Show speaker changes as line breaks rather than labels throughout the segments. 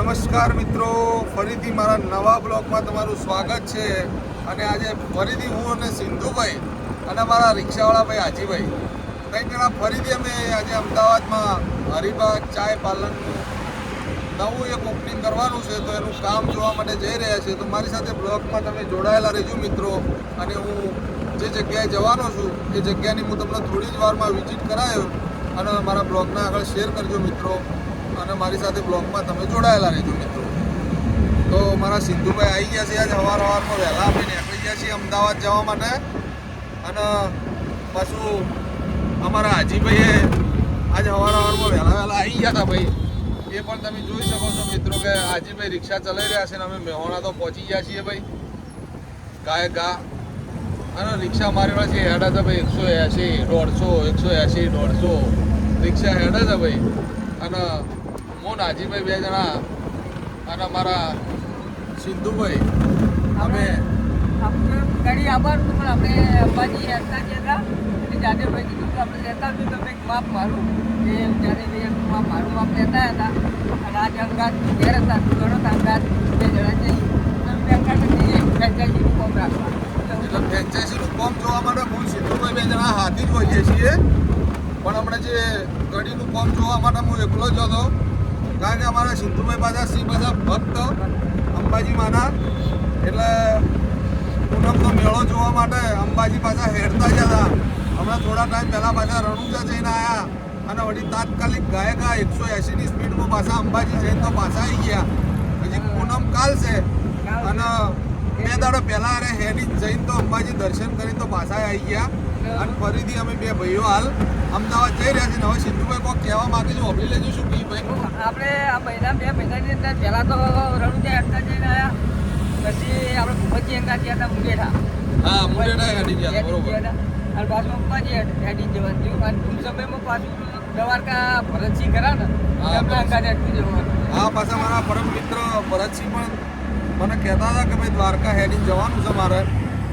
નમસ્કાર મિત્રો, ફરીથી મારા નવા બ્લોગમાં તમારું સ્વાગત છે. અને આજે ફરીથી હું અને સિંધુભાઈ અને મારા રિક્ષાવાળા ભાઈ હાજીભાઈ કંઈક જણા ફરીથી અમે આજે અમદાવાદમાં હરિબાગ ચાય પાર્લરનું નવું એક ઓપનિંગ કરવાનું છે, તો એનું કામ જોવા માટે જઈ રહ્યા છે. તો મારી સાથે બ્લોગમાં તમે જોડાયેલા રહેજો મિત્રો. અને હું જે જગ્યાએ જવાનો છું એ જગ્યાની હું તમને થોડી જ વારમાં વિઝિટ કરાયો અને મારા બ્લોગના આગળ શેર કરજો મિત્રો. અને મારી સાથે બ્લોગમાં તમે જોડાયેલા રહેજો મિત્રો. તો મારા સિંધુભાઈ આવી ગયા છે. આજે સવારમાં વહેલા અમે નીકળી ગયા છીએ અમદાવાદ જવા માટે. અને પાછું અમારા હાજીભાઈએ આજે સવારમાં વહેલા આવી ગયા હતા ભાઈ. એ પણ તમે જોઈ શકો છો મિત્રો કે હાજીભાઈ રિક્ષા ચલાવી રહ્યા છે ને અમે મેહોણા તો પહોંચી ગયા છીએ ભાઈ ગા. અને રિક્ષા મારી પાસે હેડા છે ભાઈ 180, 150, 180, 150 રિક્ષા હેડા છે ભાઈ. અને હું હાજીભાઈ બે જણા અને મારા સિંધુભાઈ અમે
ગાડી આવવાનું પણ આપણે અંબાજી હેરતા ગયા હતા. જાદેભાઈ કીધું કે આપણે લેતા હતું તમે એક માપ મારું એ જાદેભાઈ માપ લેતા હતા. અને આજે અંગાત ઘેર હતા ઘણો અંગાત બે જણા જઈ ફ્રેન્ચાઇઝીનું કોમ રાખવા.
એટલે ફ્રેન્ચાઇઝીનું કોમ જોવા માટે હું સિંધુભાઈ બે જણા હાથી જ હોઈએ છીએ. પણ હમણાં જે ગાડીનું કોમ જોવા માટે હું એકલો જ હતો, કારણ કે અમારા સિંધુભાઈ પાછા સી બધા ભક્ત અંબાજી માના. એટલે પૂનમનો મેળો જોવા માટે અંબાજી પાછા હેરતા જ હતા. હમણાં થોડા ટાઈમ પહેલાં પાછા રણુજા જઈને આવ્યા અને વળી તાત્કાલિક ગાયકા 180ની સ્પીડમાં પાછા અંબાજી જઈને તો પાછા આવી ગયા. હજી પૂનમ કાલ છે અને 2 દાડો પહેલાં અરે હેડી જઈને તો અંબાજી દર્શન કરીને તો પાછા આવી ગયા. અને ફરીથી અમે બે ભાઈઓ હાલ અમદાવાદ જઈ રહ્યા છીએ. હવે સિંધુભાઈ કોઈ કહેવા માંગે છે, ઓબલી લેજો શું કી ભાઈ?
આપણે આ બે મહિનાની અંદર પહેલાં તો રણુજા હેરતા જઈને આવ્યા. પછી આપણે ભૂપતજી અંગા ગયા હતા મુંડેઠા.
હા, મુંડેઠા હેડી ગયા, બરોબર.
અને પાછું અંબાજી હેડી જવાનું થયું. અને ટૂંક સમયમાં પાછું દ્વારકા ભરતસિંહ ખરા ને એમના અંગાત હેડતું જવાનું.
હા, પાછા મારા પરમ મિત્ર ભરતસિંહ પણ મને કહેતા હતા કે ભાઈ દ્વારકા હેડી જવાનું છે મારે.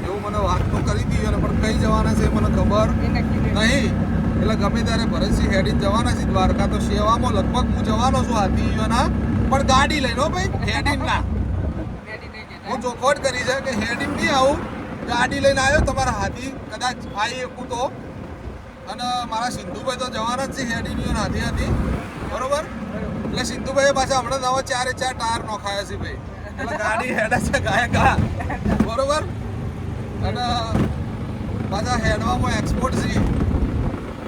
એવું મને વાત તો કરી હતી અને પણ કઈ જવાના છે મને ખબર નહીં. એટલે ગમે ત્યારે ભરતસિંહ હેડી જવાના છે દ્વારકા. તો સેવામાં લગભગ હું જવાનો છું હાથીઓના, પણ ગાડી લઈને ભાઈ હેડી ના. હું ચોખવટ કરી છે કે હેડી નહીં આવું, ગાડી લઈને આવ્યો. તમારા હાથી કદાચ આવી શકું તો. અને મારા સિંધુભાઈ તો જવાના જ છે હેડીની હાથી હતી, બરોબર. એટલે સિંધુભાઈએ પાછા હમણાં નવા 4 ટાયર નોખાયા છે ભાઈ. એટલે ગાડી હેડા છે ગાયકા, બરોબર. અને પાછા હેડવામાં એક્સપોર્ટ છે.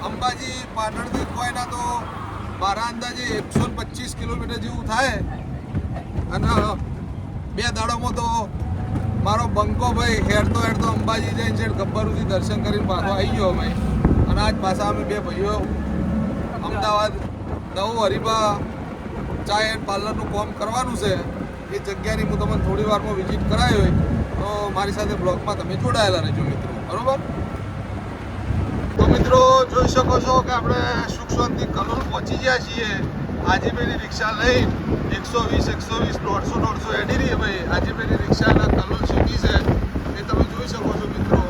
અંબાજી પાટણથી કોઈના તો મારા અંદાજે 125 કિલોમીટર જેવું થાય. અને 2 દાડોમાં તો મારો બંકો ભાઈ હેડતો અંબાજી જઈને છે ગબ્બર સુધી દર્શન કરીને પાછો આવી ગયો ભાઈ. અને આજ પાછા અમે બે ભાઈઓ અમદાવાદ નવું હરિબા ચાય એન્ડ પાર્લરનું કામ કરવાનું છે. એ જગ્યાની હું તમને થોડી વારમાં વિઝિટ કરાવી હોય તો મારી સાથે બ્લોગમાં તમે જોડાયેલા રહેજો મિત્રો, બરોબર. તો મિત્રો જોઈ શકો છો કે આપણે સુખ શાંતિ કલોલ પહોંચી ગયા છીએ. હાજીભાઈની રિક્ષા લઈ 120, 150, 150 હેડી રહી ભાઈ. હાજીભાઈની રિક્ષાના કલોલ સિટી છે એ તમે જોઈ શકો છો મિત્રો.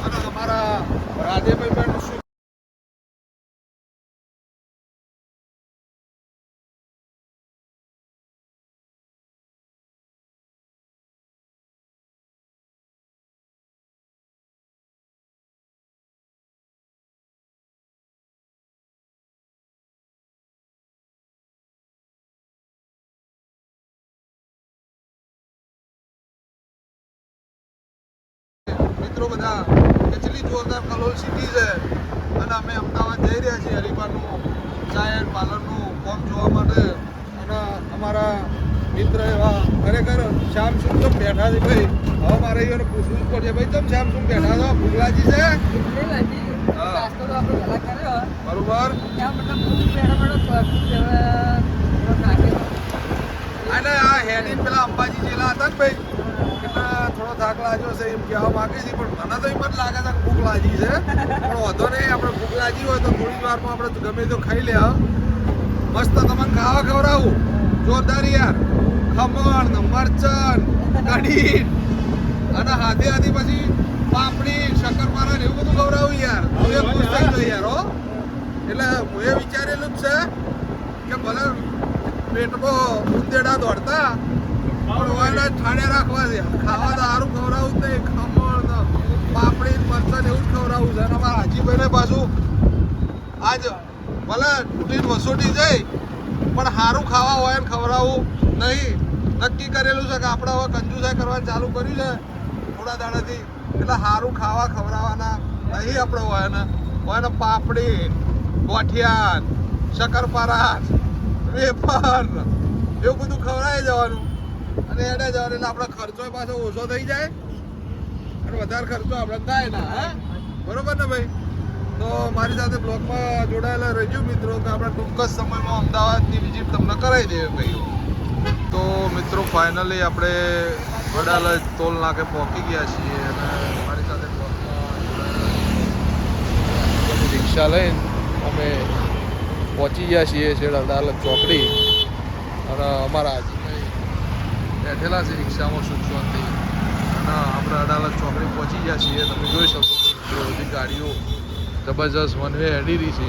અને અમારા રાધેભાઈ પણ શું મિત્રો બધા કેટલી જોરદાર કલોલ સિટી છે. અને અમે અમદાવાદ જઈ રહ્યા છીએ હરિબાનું ચાય એન્ડ પાર્લરનું કામ જોવા માટે. અને અમારા મિત્ર એવા ખરેખર શ્યામ શું બેઠા છે ભાઈ. હવે મારે એને પૂછવું જ પડશે ભાઈ, તમે શ્યામ શું બેઠા છો? ભૂગલાજી છે, બરોબર. અને આ હેડી પેલા અંબાજી જેલા હતા ને ભાઈ, એટલે થોડો થાક લાગ્યો છે એમ કહેવા માંગે છે. પણ મને તો એમ જ લાગે છે કે ભૂખ લાગી છે. પણ વાંધો નહીં, આપણે ભૂખ લાગી હોય તો થોડી વારમાં આપણે ગમે તો ખાઈ લે. મસ્ત તમને ખાવા ખવડાવું જોરદાર યાર. ખમણ ને મરચન કઢી અને હાથી પછી પાપડી શક્કરપારા ને એવું બધું ખવડાવું યાર. હવે ખુશ થઈ ગયો યાર. હો એટલે હું એ વિચારેલું જ છે કે ભલે પેટમાં ઉંદેડા દોડતા પણ વાયલા ઠાણે રાખવા છે. ખાવા તો સારું ખવડાવું જ નહીં, ખમણ ને પાપડી મરચાં એવું જ ખવડાવું છે. અને અમારા હાજીભાઈને પાછું આજ ભલે તૂટીને વસોટી જાય પણ સારું ખાવા હોય ને ખવડાવવું નહીં. નક્કી કરેલું છે કે આપણે હવે કંજુસાઈ કરવાનું ચાલુ કર્યું છે થોડા દાડાથી, એટલે સારું ખાવા ખવડાવવાના નહીં આપણે હોય ને પાપડી, ગોઠિયાન, શક્કરપારા, વેફર એવું બધું ખવડાવી જવાનું અને એને જવાનું. એટલે આપણો ખર્ચો પાછો ઓછો થઈ જાય અને વધારે ખર્ચો આપણે થાય ના. હા, બરોબર ને ભાઈ? તો મારી સાથે બ્લોગમાં જોડાયેલા રહેજો મિત્રો, કે આપણે ટૂંક જ સમયમાં અમદાવાદની વિઝિટ તમને કરાવી દઈએ ભાઈ. તો મિત્રો ફાઇનલી આપણે વડાલા ટોલ નાકે પહોંચી ગયા છીએ અને મારી સાથે બ્લોગમાં જોડાયેલા રિક્ષા લઈને અમે પહોંચી ગયા છીએ છેડ અડાલત ચોકડી. અને અમારા હાજીભાઈ બેઠેલા છે રિક્ષામાં સુખવાનથી અને આપણે અડાલત ચોકડી પહોંચી ગયા છીએ. તમે જોઈ શકો છો બધી ગાડીઓ જબરજસ્ત વન વે હેડી રહી છે.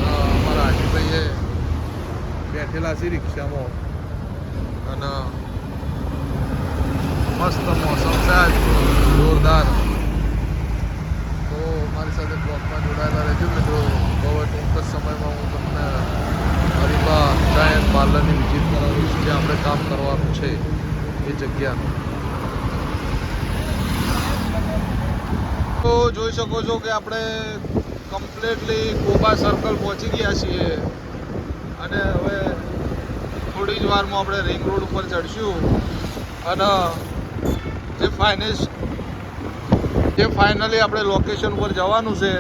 અમારા હાજીભાઈએ બેઠેલા છે રિક્ષામાં અને મસ્ત મોસમ છે આજ જોરદાર. તો મારી સાથે બ્લોગમાં જોડાયેલા રહેજો મિત્રો. બહુ ટૂંક જ સમયમાં હું તમને હરીબા ચાય એન્ડ પાર્લરની વિઝિટ કરાવીશ, જે આપણે કામ કરવાનું છે એ જગ્યાનું. તો જોઈ શકો છો કે આપણે કમ્પ્લીટલી કોબા સર્કલ પહોંચી ગયા છીએ અને હવે થોડી જ વારમાં આપણે રિંગ રોડ ઉપર ચડશું અને જે ફાઇનલી આપણે લોકેશન પર જવાનું છે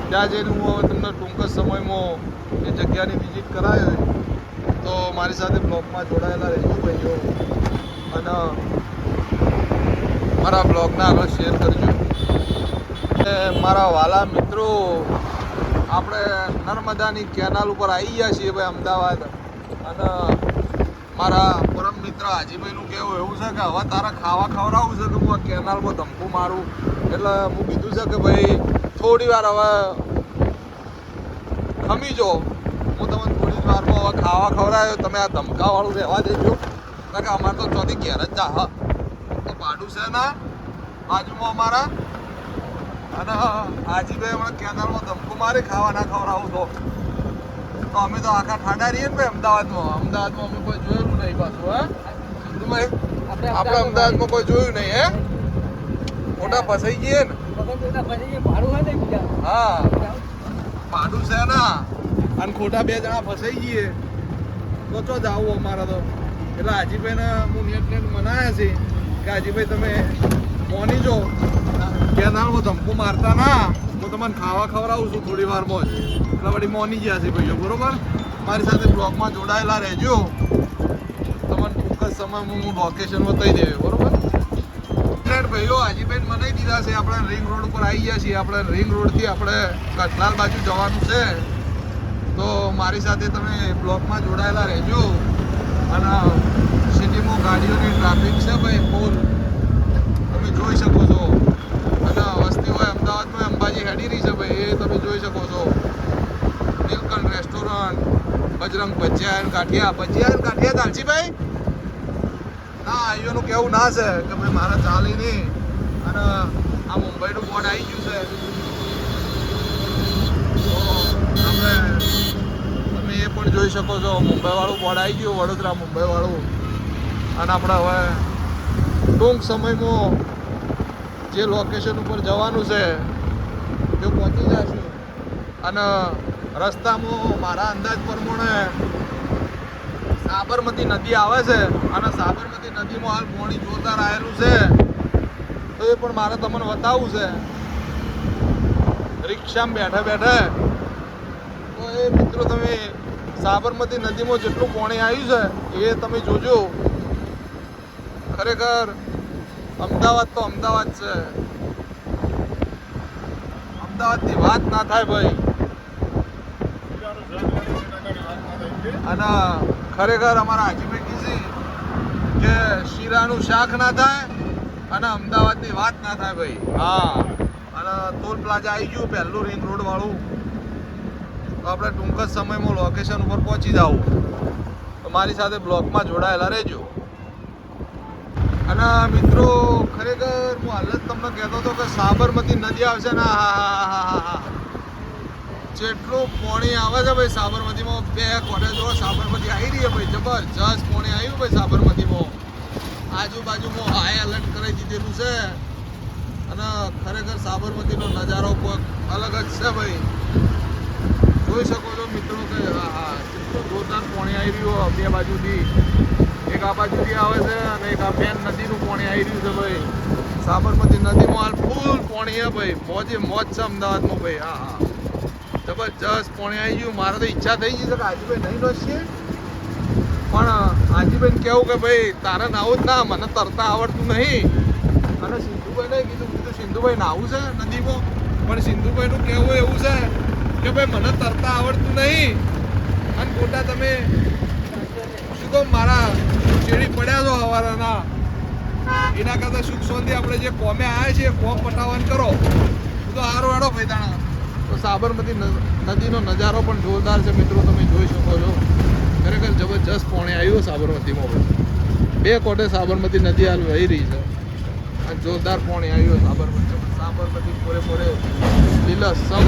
ત્યાં જઈને હું હવે તમને ટૂંક જ સમયમાં એ જગ્યાની વિઝિટ કરાવી. તો મારી સાથે બ્લોગમાં જોડાયેલા રહેજો ભાઈઓ અને મારા બ્લોગને આગળ શેર કરજો. મારા વાલા મિત્રો, આપણે નર્મદાની કેનાલ ઉપર આવી ગયા છીએ ભાઈ અમદાવાદ. અને મારા પરમ મિત્ર હાજીભાઈનું કહેવું એવું છે કે હવે તારે ખાવા ખવડાવવું છે કે હું આ કેનાલમાં ધમકું મારું. એટલે હું કીધું છે કે ભાઈ થોડી વાર હવે ખમી જો, હું તમને થોડી જ વારમાં હવે ખાવા ખવડાવ્યો, તમે આ ધમકાવાળું રહેવા દેજો. કારણ કે અમારે તો ચોથી ઘેર જ જા. હા, તો ભાડું છે ને બાજુમાં અમારા. અને હાજીભાઈ હમણાં કેનાલમાં ધમકું મારી ખાવા ના ખવડાવું તો અમે તો આખા ઠાડા રહીએ ને ભાઈ અમદાવાદમાં અમે કોઈ જોયેલું નહીં પાછું. હા, આપણે અમદાવાદમાં કોઈ જોયું નહીં. હે, મોટા ફસાઈ જઈએ ને. હા, ભાડું છે ને અને ખોટા બે જણા ફસાઈ જઈએ તો ચો જાવું અમારા તો. એટલે હાજીભાઈને હું નેટ મનાયા છે કે હાજીભાઈ તમે મોની જો કેનાલમાં ધમકું મારતા ના, હું તમને ખાવા ખવડાવું છું થોડી વારમાં જ. એટલે વળી મોની ગયા છે ભાઈઓ. બરોબર, મારી સાથે બ્લોગમાં જોડાયેલા રહેજો. તમને ટૂંક જ સમયમાં હું લોકેશન બતાવી દેવી. બરોબર ભાઈઓ, હાજીભાઈ મનાઈ દીધા છે. આપણે રિંગ રોડ ઉપર આવી ગયા છીએ. આપણે રિંગ રોડથી આપણે કઠલાલ બાજુ જવાનું છે. તો મારી સાથે તમે બ્લોગમાં જોડાયેલા રહેજો. અને સિટીમાં ગાડીઓની ટ્રાફિક છે ભાઈ ફૂલ, તમે જોઈ શકો છો. અને વસ્તી હોય અમદાવાદમાં અંબાજી હેડી રહી છે ભાઈ, એ તમે જોઈ શકો છો. નીલકંઠ રેસ્ટોરન્ટ, બજરંગ ભજીયા ગાંઠિયા દાલજીભાઈ ના અહીંયાનું કેવું ના છે કે ભાઈ મારે ચાલી નહીં. અને આ મુંબઈનું બોર્ડ આવી ગયું છે. તો આપણે તમે એ પણ જોઈ શકો છો, મુંબઈવાળું બોર્ડ આવી ગયું, વડોદરા મુંબઈવાળું. અને આપણે હવે ટૂંક સમયમાં જે લોકેશન ઉપર જવાનું છે તે પહોંચી જશું. અને રસ્તામાં મારા અંદાજ પ્રમાણે સાબરમતી નદી આવે છે અને સાબરમતી નદીમાં હાલ પાણી જોરદાર આવેલું છે. તો એ પણ મારે તમને બતાવવું છે રિક્ષામાં બેઠા બેઠા. તો એ મિત્રો તમે સાબરમતી નદીમાં જેટલું પાણી આવ્યું છે એ તમે જોજો. ખરેખર અમદાવાદ તો અમદાવાદ છે, અમદાવાદની વાત ના થાય ભાઈ. અને ખરેખર અમારા હાજીભાઈ કીધી કે શીરાનું શાક ના થાય અને અમદાવાદની વાત ના થાય ભાઈ. હા, અને ટોલ પ્લાઝા આવી ગયું પહેલું રિંગ રોડ વાળું. તો આપણે ટૂંક જ સમયમાં લોકેશન ઉપર પહોંચી જવું. તો મારી સાથે બ્લોગમાં જોડાયેલા રહેજો. અને મિત્રો ખરેખર હું હાલ જ તમને કહેતો હતો કે સાબરમતી નદી આવશે ને જેટલું પાણી આવે છે ભાઈ સાબરમતીમાં, 2 કોટેજ જો સાબરમતી આવી રહી છે ભાઈ, જબરજસ્ત પાણી આવ્યું ભાઈ સાબરમતીમાં. આજુબાજુમાં હાઈ એલર્ટ કરાવી દીધેલું છે અને ખરેખર સાબરમતીનો નજારો અલગ જ છે ભાઈ. જોઈ શકો છો મિત્રો કે હા કેટલું જોરદાર પાણી આવી રહ્યું 2 બાજુથી. એક આ બાજુથી આવે છે અને એક આ બેન નદીનું પાણી આવી રહ્યું છે ભાઈ. સાબરમતી નદીમાં હાલ ફૂલ પાણી છે ભાઈ, મોજે મોજ છે અમદાવાદમાં ભાઈ. હા જબરજસ્ત પાણી આવી ગયું. મારે તો ઈચ્છા થઈ ગઈ છે કે હાજીભાઈ નહીં નોશીએ, પણ હાજીભાઈને કહેવું કે ભાઈ તારે નાવું જ ના, મને તરતા આવડતું નહીં. અને સિંધુભાઈને કીધું સિંધુભાઈ નાવું છે નદીમાં, પણ સિંધુભાઈનું કહેવું એવું છે કે ભાઈ મને તરતા આવડતું નહીં અને ખોટા તમે શું કહો મારા ચેડી પડ્યા છો હવારના. એના કરતાં સુખ શાંતિ આપણે જે કોમે આવ્યા છીએ કોમ પટાવવાનું કરો તો સારું હેડો ભાઈ તાણા. તો સાબરમતી નદીનો નજારો પણ જોરદાર છે મિત્રો, તમે જોઈ શકો છો. ખરેખર જબરજસ્ત પાણી આવ્યું સાબરમતીમાં ભાઈ. 2 કોટે સાબરમતી નદી હાલ વહી રહી છે અને જોરદાર પાણી આવ્યું સાબરમતીમાં. સાબરમતી પૂરે લીલાછમ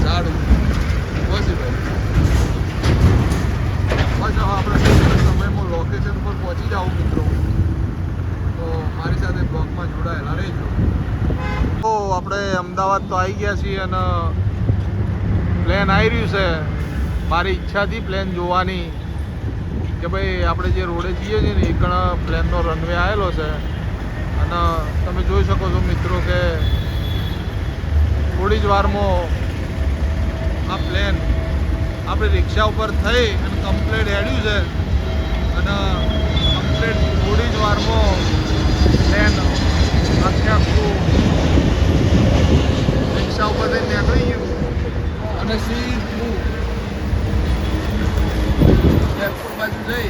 ઝાડ બસ ભાઈ. બસ આપણે સમયમાં લોકેશન પર પહોંચી જાઓ મિત્રો, તો મારી સાથે બ્લોગમાં જોડાયેલા રહેજો. તો આપણે અમદાવાદ તો આવી ગયા છીએ અને પ્લેન આવી રહ્યું છે. મારી ઈચ્છાથી પ્લેન જોવાની કે ભાઈ આપણે જે રોડે જઈએ છીએ ને એ કણ પ્લેનનો રનવે આવેલો છે અને તમે જોઈ શકો છો મિત્રો કે થોડી જ વારમાં આ પ્લેન આપણે રિક્ષા ઉપર થઈ અને કમ્પ્લેટ હેડ્યું છે અને કમ્પ્લેટ થોડી જ વારમાં પ્લેન આખું રિક્ષા ઉપરથી નીકળી ગયું અને સીધું એરપોર્ટ બાજુ જઈ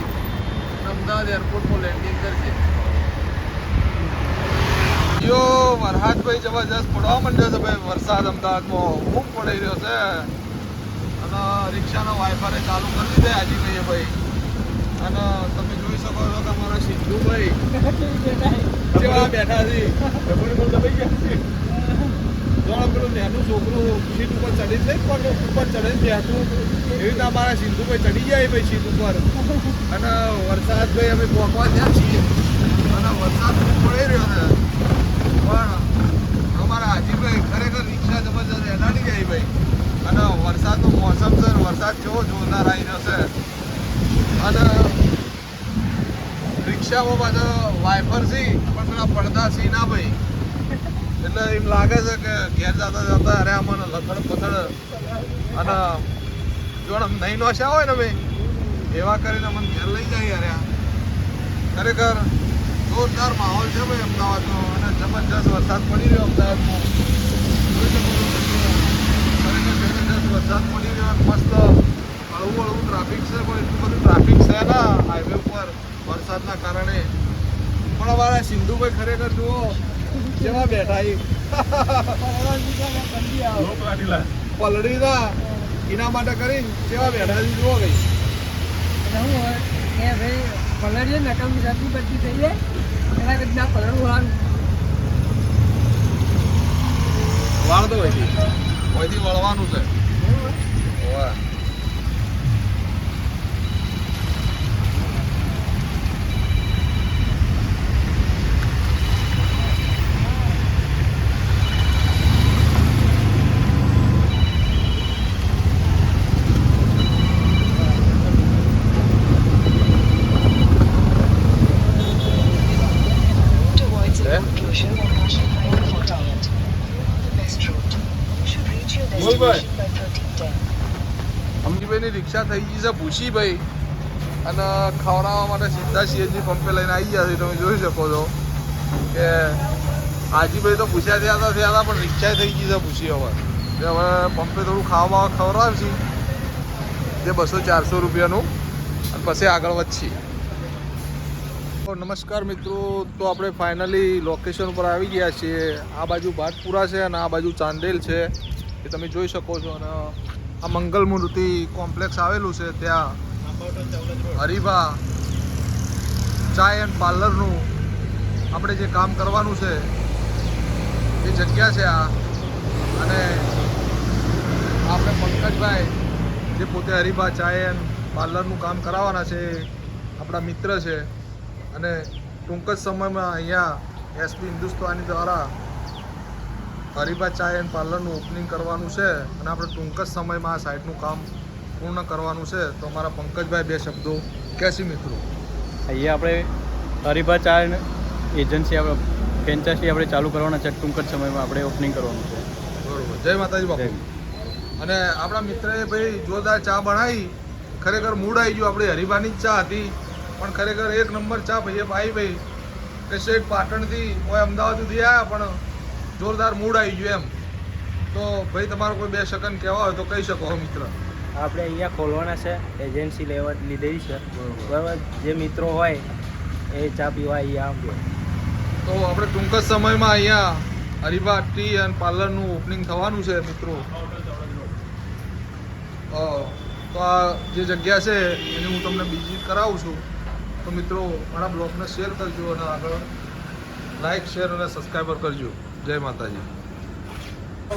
અમદાવાદ એરપોર્ટમાં લેન્ડિંગ કરશે. જો વરસાદભાઈ જબરજસ્ત પડવા માંડ્યો છે ભાઈ. વરસાદ અમદાવાદમાં ખૂબ પડી રહ્યો છે અને રિક્ષાનો વાઇફારે ચાલુ કરી દીધે હાજીભાઈએ ભાઈ. અને તમે જોઈ શકો છો કે અમારા સિંધુભાઈ કેવા બેઠા છે, દબાઈ ગયા છે. જોડો પેલું નાનું છોકરું સીટ ઉપર ચડી જ નહીં પણ ઉપર ચડીને બેઠું એવી રીતે અમારા સિંધુભાઈ ચડી જાય ભાઈ સીટ ઉપર. અને વરસાદ ભાઈ અમે પહોંચવા ત્યાં છીએ અને વરસાદ ખૂબ પડી રહ્યો છે પણ અમારા હાજીભાઈ ખરેખર રિક્ષા જબરજસ્ત એનાડી જાય ભાઈ. અને વરસાદનું મોસમ છે, વરસાદ કેવો જોરદાર આવી રહ્યો છે અને રિક્ષામાં પાછો વાઇફર સી પણ પેલા પડદા સી ના ભાઈ. એટલે એમ લાગે છે કે ઘેર જતા અરે આમાં લથડ પથડ અને જો નહીં નોશ્યા હોય ને ભાઈ એવા કરીને મને ઘેર લઈ જાય. અરે ખરેખર જોરદાર માહોલ છે ભાઈ અમદાવાદનો અને જબરજસ્ત વરસાદ પડી રહ્યો અમદાવાદમાં. ખરેખર જબરજસ્ત વરસાદ પડી રહ્યો મસ્ત હળવું ટ્રાફિક છે પણ એટલું બધું ટ્રાફિક છે ના હાઈવે ઉપર વરસાદના કારણે. પણ અમારા સિંધુભાઈ ખરેખર જુઓ કેવા બેઠા પલડી ના એના માટે કરીને કેવા બેઠા છે જુઓ ગઈ.
પલળીએ નકામી રાતી બધી થઈ જાય એના કરતા ના પલળવું
વાળ તો હોયથી વળવાનું છે. અમજીભાઈની રિક્ષા થઈ ગઈ છે ભૂસીભાઈ અને ખવડાવવા માટે સીધા સીએનજી પંપે લઈને આવી ગયા છે. તમે જોઈ શકો છો કે હાજીભાઈ તો ભૂસ્યા થયા હતા પણ રિક્ષા થઈ ગઈ છે ભૂસી. હવે પંપે થોડું ખાવા ખવડાવશે જે 200-400 રૂપિયાનું અને પછી આગળ વધશે. નમસ્કાર મિત્રો, તો આપણે ફાઇનલી લોકેશન ઉપર આવી ગયા છીએ. આ બાજુ ભાટપુરા છે અને આ બાજુ ચાંદેલ છે એ તમે જોઈ શકો છો. અને આ મંગલ મૂર્તિ કોમ્પ્લેક્સ આવેલું છે ત્યાં હરિભા ચાય એન્ડ પાર્લરનું આપણે જે કામ કરવાનું છે એ જગ્યા છે આ. અને આપણે પંકજભાઈ જે પોતે હરિભા ચાય એન્ડ પાર્લરનું કામ કરાવવાના છે એ આપણા મિત્ર છે. અને ટૂંક જ સમયમાં અહીંયા એસપી હિન્દુસ્તાની દ્વારા હરિભા ચાય એન્ડ પાર્લરનું ઓપનિંગ કરવાનું છે અને આપણે ટૂંક જ સમયમાં આ સાઇટનું કામ પૂર્ણ કરવાનું છે. તો અમારા પંકજભાઈ બે શબ્દો કહેશે મિત્રો.
અહીંયા આપણે હરિભા ચા એજન્સી આપણે ફ્રેન્ચાઇઝી આપણે ચાલુ કરવાના છે. ટૂંક જ સમયમાં આપણે ઓપનિંગ કરવાનું છે.
બરોબર. જય માતાજી બાપુ. અને આપણા મિત્રએ ભાઈ જોરદાર ચા બનાવી. ખરેખર મૂડ આવી ગયું. આપણી હરિભાની જ ચા હતી પણ ખરેખર એક નંબર ચા ભાઈએ પાઈ ભાઈ કે શેઠ પાટણથી કોઈ અમદાવાદ સુધી આવ્યા પણ જોરદાર મૂડ આવી ગયું એમ. તો ભાઈ તમારો કોઈ બે સેકન્ડ કહેવા હોય તો કહી શકો મિત્ર.
આપણે અહીંયા ખોલવાના છે, એજન્સી લેવા લીધેલી છે. બરાબર, જે મિત્રો હોય એ ચા પીવા અહીંયા આવજો.
તો આપણે ટૂંક જ સમયમાં અહીંયા હરિભા ટી એન્ડ પાર્લરનું ઓપનિંગ થવાનું છે મિત્રો. તો આ જે જગ્યા છે એની હું તમને વિઝિટ કરાવું છું. તો મિત્રો મારા બ્લોગને શેર કરજો અને આગળ લાઈક શેર અને સબસ્ક્રાઈબર કરજો. જય માતાજી.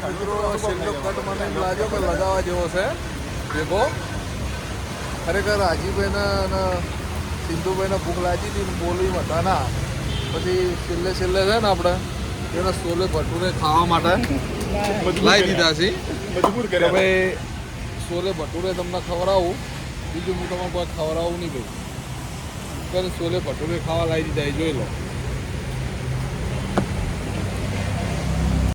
મિત્રો છેલ્લો કટ મને એમ લાગ્યો કે લગાવવા જેવો છે ભેગો. ખરેખર હાજીભાઈને અને સિંધુભાઈને ભૂખ લાગી હતી બોલી હતા ના. પછી છેલ્લે છે ને આપણે એના છોલે ભટુરે ખાવા માટે લાવી દીધા છે. મજબૂર કરે ભાઈ છોલે ભટુરે તમને ખવડાવું, બીજું હું તમને કોઈ ખવડાવું નહીં ભાઈ. છોલે ભટુરે ખાવા લાવી દીધા એ જોઈ લો.